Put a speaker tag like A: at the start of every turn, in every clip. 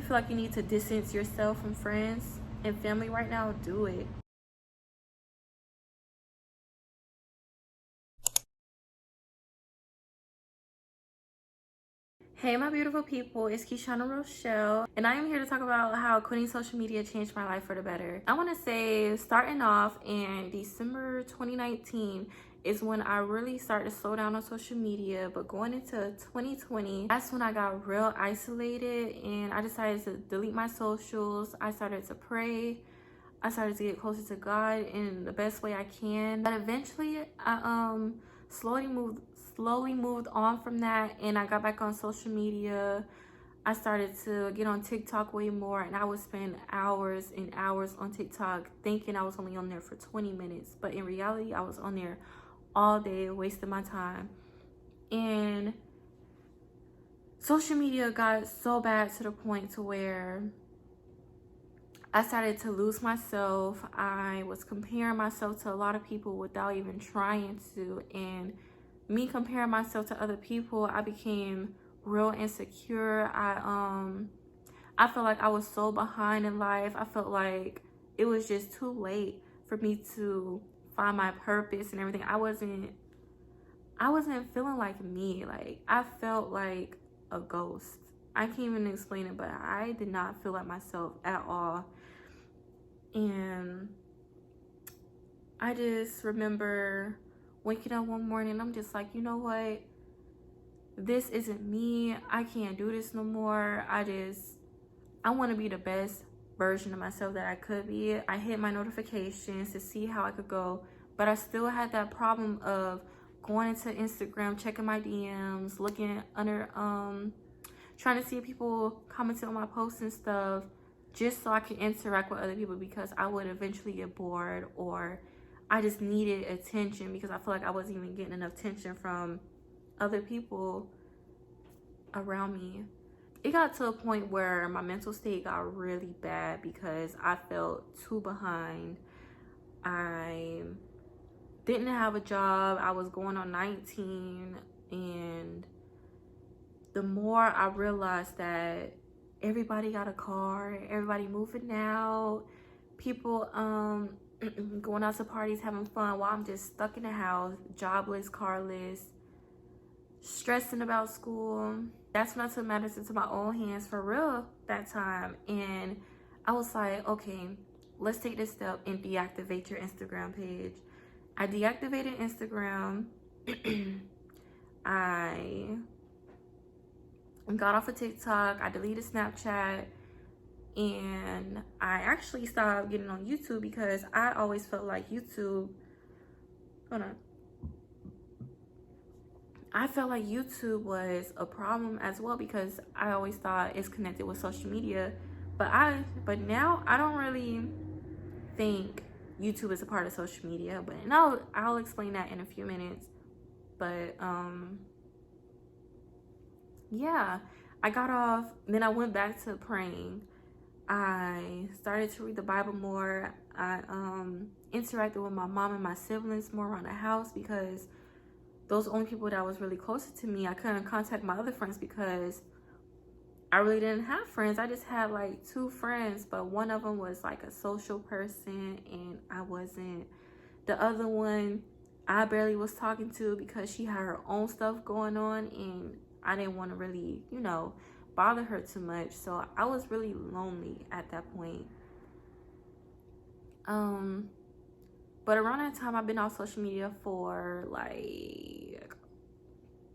A: feel like you need to distance yourself from friends and family right now, do it. Hey my beautiful people, it's Chelle, and I am here to talk about how quitting social media changed my life for the better. I want to say starting off in December 2019 is when I really started to slow down on social media, but going into 2020, that's when I got real isolated and I decided to delete my socials. I started to pray. I started to get closer to God in the best way I can. But eventually, I slowly moved on from that, and I got back on social media. I started to get on TikTok way more, and I would spend hours and hours on TikTok thinking I was only on there for 20 minutes. But in reality, I was on there all day, wasting my time. And social media got so bad to the point to where I started to lose myself. I was comparing myself to a lot of people without even trying to. And me comparing myself to other people, I became real insecure. I felt like I was so behind in life. I felt like it was just too late for me to find my purpose and everything. I wasn't feeling like me. Like, I felt like a ghost. I can't even explain it, but I did not feel like myself at all. And I just remember waking up one morning, I'm just like, you know what? This isn't me. I can't do this no more. I want to be the best version of myself that I could be. I hit my notifications to see how I could go, but I still had that problem of going into Instagram, checking my DMs, looking under, trying to see if people commented on my posts and stuff, just so I could interact with other people, because I would eventually get bored, or I just needed attention because I feel like I wasn't even getting enough attention from other people around me. It got to a point where my mental state got really bad because I felt too behind. I didn't have a job. I was going on 19, and the more I realized that everybody got a car, everybody moving out, people going out to parties, having fun, while I'm just stuck in the house, jobless, carless, stressing about school. That's when I took matters into my own hands for real that time. And I was like, okay, let's take this step and deactivate your Instagram page. I deactivated Instagram. I got off of TikTok. I deleted Snapchat. And I actually stopped getting on YouTube because I always felt like YouTube, hold on. I felt like YouTube was a problem as well because I always thought it's connected with social media. But now I don't really think YouTube is a part of social media. But no, I'll explain that in a few minutes. But yeah, I got off. Then I went back to praying. I started to read the Bible more. I interacted with my mom and my siblings more around the house because those are the only people that was really closer to me. I couldn't contact my other friends because I really didn't have friends. I just had like 2 friends, but one of them was like a social person and I wasn't. The other one I barely was talking to because she had her own stuff going on and I didn't want to really, bother her too much. So I was really lonely at that point. But around that time, I've been on social media for like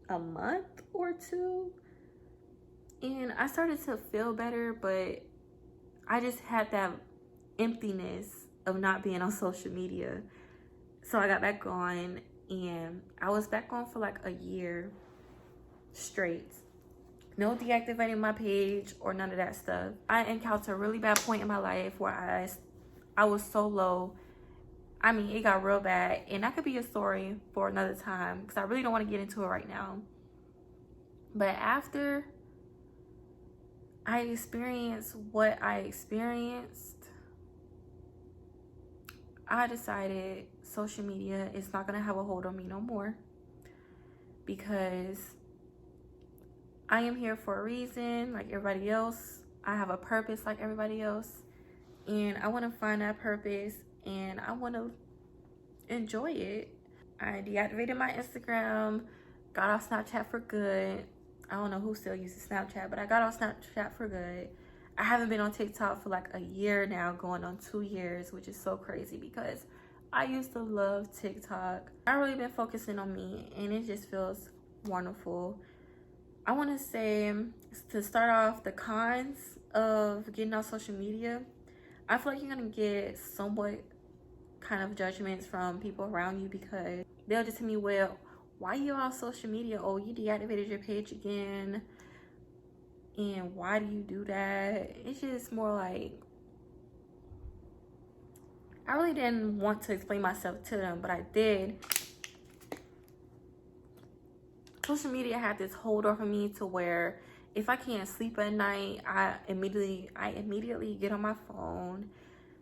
A: a month or 2. And I started to feel better, but I just had that emptiness of not being on social media. So I got back on, and I was back on for like a year straight. No deactivating my page or none of that stuff. I encountered a really bad point in my life where I was so low. I mean, it got real bad, and that could be a story for another time because I really don't want to get into it right now. But after I experienced what I experienced, I decided social media is not going to have a hold on me no more, because I am here for a reason, like everybody else. I have a purpose like everybody else, and I want to find that purpose, and I want to enjoy it. I deactivated my Instagram, got off Snapchat for good. I don't know who still uses Snapchat, but I got off Snapchat for good. I haven't been on TikTok for like a year now, going on 2 years, which is so crazy because I used to love TikTok. I've really been focusing on me, and it just feels wonderful. I want to say, to start off, the cons of getting on social media, I feel like you're going to get somewhat kind of judgments from people around you, because they'll just tell me, well, why are you on social media? Oh, you deactivated your page again, and why do you do that? It's just more like, I really didn't want to explain myself to them, but I did. Social media had this hold over me to where if I can't sleep at night, I immediately get on my phone,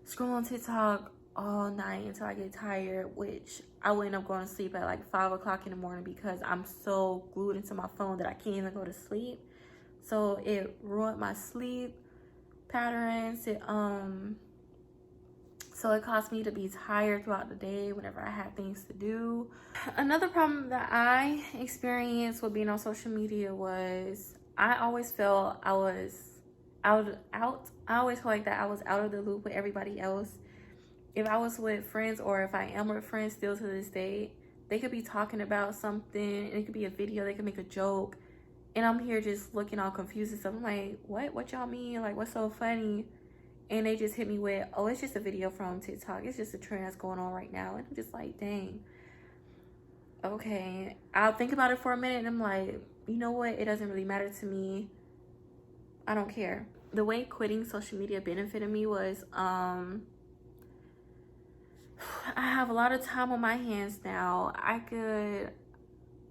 A: scroll on TikTok all night until I get tired, which I will end up going to sleep at like 5 o'clock in the morning because I'm so glued into my phone that I can't even go to sleep. So it ruined my sleep patterns. So it caused me to be tired throughout the day whenever I had things to do. Another problem that I experienced with being on social media was I always felt I was out. I always felt like that I was out of the loop with everybody else. If I was with friends, or if I am with friends still to this day, they could be talking about something, and it could be a video, they could make a joke, and I'm here just looking all confused and stuff. I'm like, what y'all mean? Like, what's so funny? And they just hit me with, oh, it's just a video from TikTok. It's just a trend that's going on right now. And I'm just like, dang. Okay. I'll think about it for a minute, and I'm like, you know what? It doesn't really matter to me. I don't care. The way quitting social media benefited me was, I have a lot of time on my hands now. I could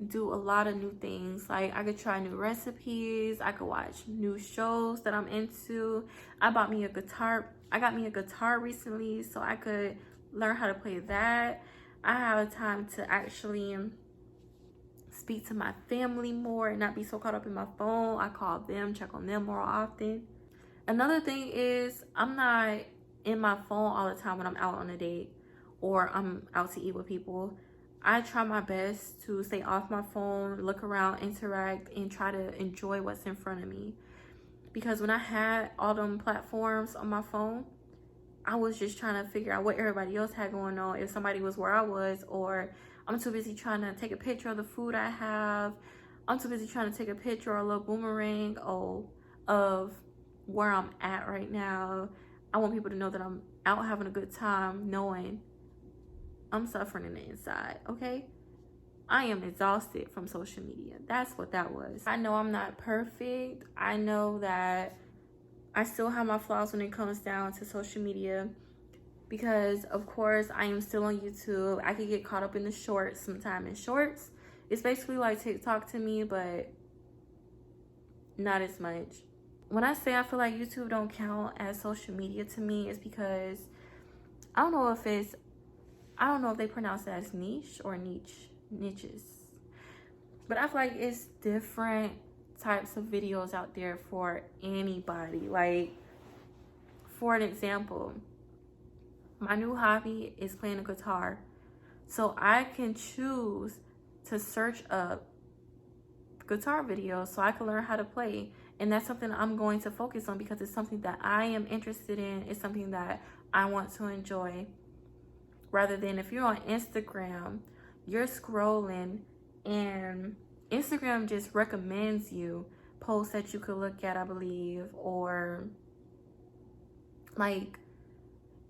A: do a lot of new things. Like, I could try new recipes, I could watch new shows that I'm into. I got me a guitar recently, so I could learn how to play that. I have time to actually speak to my family more and not be so caught up in my phone. I call them, check on them more often. Another thing is, I'm not in my phone all the time when I'm out on a date or I'm out to eat with people. I try my best to stay off my phone, look around, interact, and try to enjoy what's in front of me. Because when I had all them platforms on my phone, I was just trying to figure out what everybody else had going on, if somebody was where I was, or I'm too busy trying to take a picture of the food I have. I'm too busy trying to take a picture or a little boomerang of where I'm at right now. I want people to know that I'm out having a good time, knowing I'm suffering in the inside, okay? I am exhausted from social media. That's what that was. I know I'm not perfect. I know that I still have my flaws when it comes down to social media, because of course I am still on YouTube. I could get caught up in the shorts sometime. In shorts, it's basically like TikTok to me, but not as much. When I say I feel like YouTube don't count as social media to me, it's because I don't know if they pronounce it as niches, but I feel like it's different types of videos out there for anybody. Like, for an example, my new hobby is playing a guitar, so I can choose to search up guitar videos so I can learn how to play, and that's something I'm going to focus on because it's something that I am interested in. It's something that I want to enjoy. Rather than if you're on Instagram, you're scrolling and Instagram just recommends you posts that you could look at, I believe, or like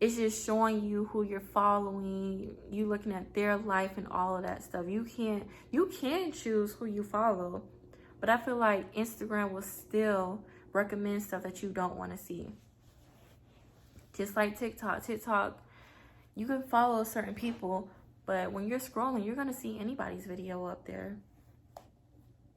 A: it's just showing you who you're following, you looking at their life and all of that stuff. You can choose who you follow, but I feel like Instagram will still recommend stuff that you don't want to see. Just like TikTok, you can follow certain people, but when you're scrolling, you're going to see anybody's video up there.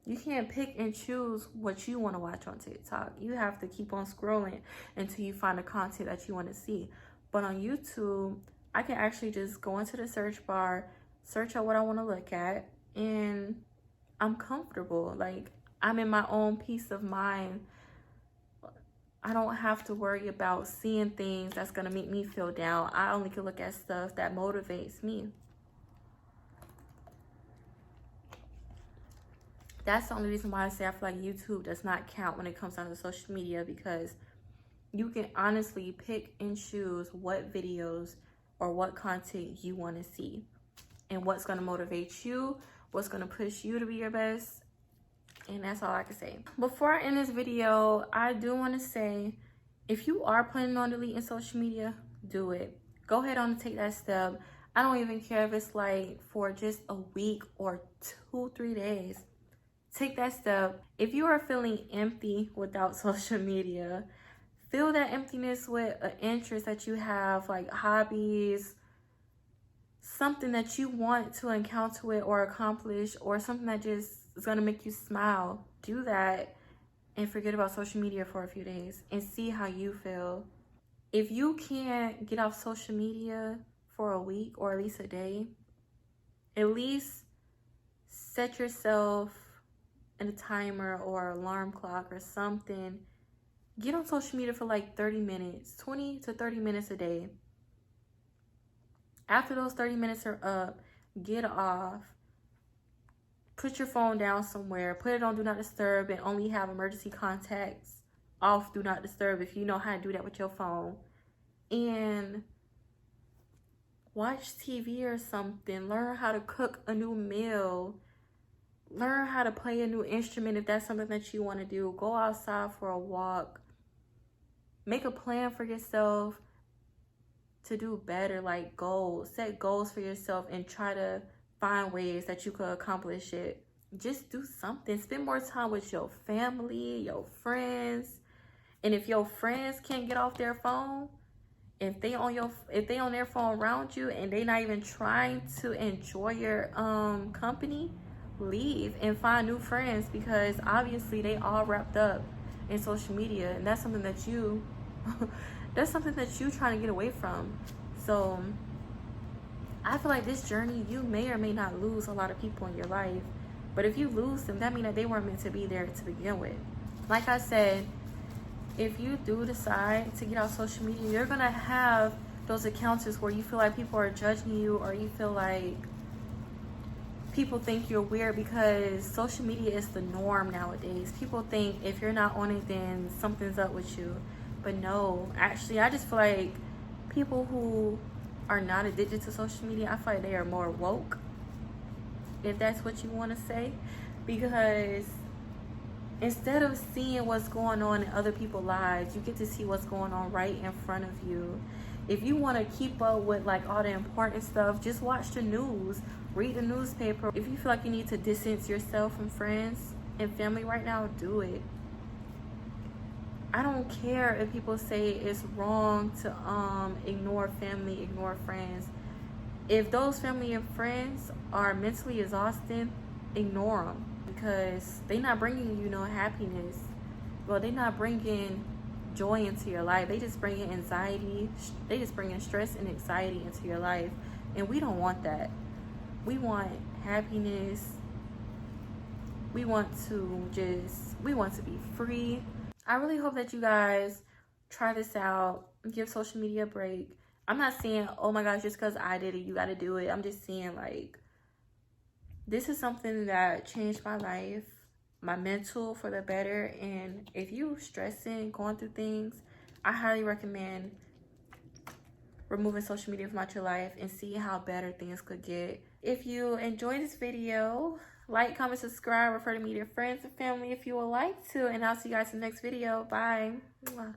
A: You can't pick and choose what you want to watch on TikTok. You have to keep on scrolling until you find the content that you want to see. But on YouTube, I can actually just go into the search bar, search out what I want to look at, and I'm comfortable. Like, I'm in my own peace of mind I don't have to worry about seeing things that's going to make me feel down. I only can look at stuff that motivates me. That's the only reason why I say I feel like YouTube does not count when it comes down to social media, because you can honestly pick and choose what videos or what content you want to see and what's going to motivate you, what's going to push you to be your best. And that's all I can say. Before I end this video, I do want to say, if you are planning on deleting social media, do it. Go ahead on and take that step. I don't even care if it's like for just a week or 2-3 days. Take that step. If you are feeling empty without social media, fill that emptiness with an interest that you have, like hobbies, something that you want to encounter with or accomplish, or something that just is going to make you smile. Do that and forget about social media for a few days and see how you feel. If you can't get off social media for a week or at least a day, at least set yourself a timer or alarm clock or something. Get on social media for like 30 minutes, 20 to 30 minutes a day. After those 30 minutes are up, get off. Put your phone down somewhere. Put it on Do Not Disturb and only have emergency contacts off Do Not Disturb if you know how to do that with your phone. And watch TV or something. Learn how to cook a new meal. Learn how to play a new instrument if that's something that you want to do. Go outside for a walk. Make a plan for yourself to do better, like goals. Set goals for yourself and try to find ways that you could accomplish it. Just do something. Spend more time with your family, your friends. And if your friends can't get off their phone, if they on their phone around you and they not even trying to enjoy your company, leave and find new friends, because obviously they all wrapped up in social media, and that's something that you that's something that you trying to get away from. So I feel like this journey, you may or may not lose a lot of people in your life, but if you lose them, that means that they weren't meant to be there to begin with. Like I said, if you do decide to get off social media, you're gonna have those encounters where you feel like people are judging you, or you feel like people think you're weird, because social media is the norm nowadays. People think if you're not on it, then something's up with you. But no, actually, I just feel like people who are not addicted to social media, I feel like they are more woke, if that's what you want to say. Because instead of seeing what's going on in other people's lives, you get to see what's going on right in front of you. If you want to keep up with like all the important stuff, just watch the news, read the newspaper. If you feel like you need to distance yourself from friends and family right now, do it. I don't care if people say it's wrong to ignore family, ignore friends. If those family and friends are mentally exhausted, ignore them, because they're not bringing you no happiness. Well, they're not bringing joy into your life. They just bring in anxiety. They just bring in stress and anxiety into your life, and we don't want that. We want happiness. We want to be free. I really hope that you guys try this out. Give social media a break. I'm not saying, oh my gosh, just because I did it, you got to do it. I'm just saying, like, this is something that changed my life, my mental for the better. And if you stressing, going through things, I highly recommend removing social media from out your life and see how better things could get. If you enjoyed this video, like, comment, subscribe, refer to me to your friends and family if you would like to, and I'll see you guys in the next video. Bye. Mwah.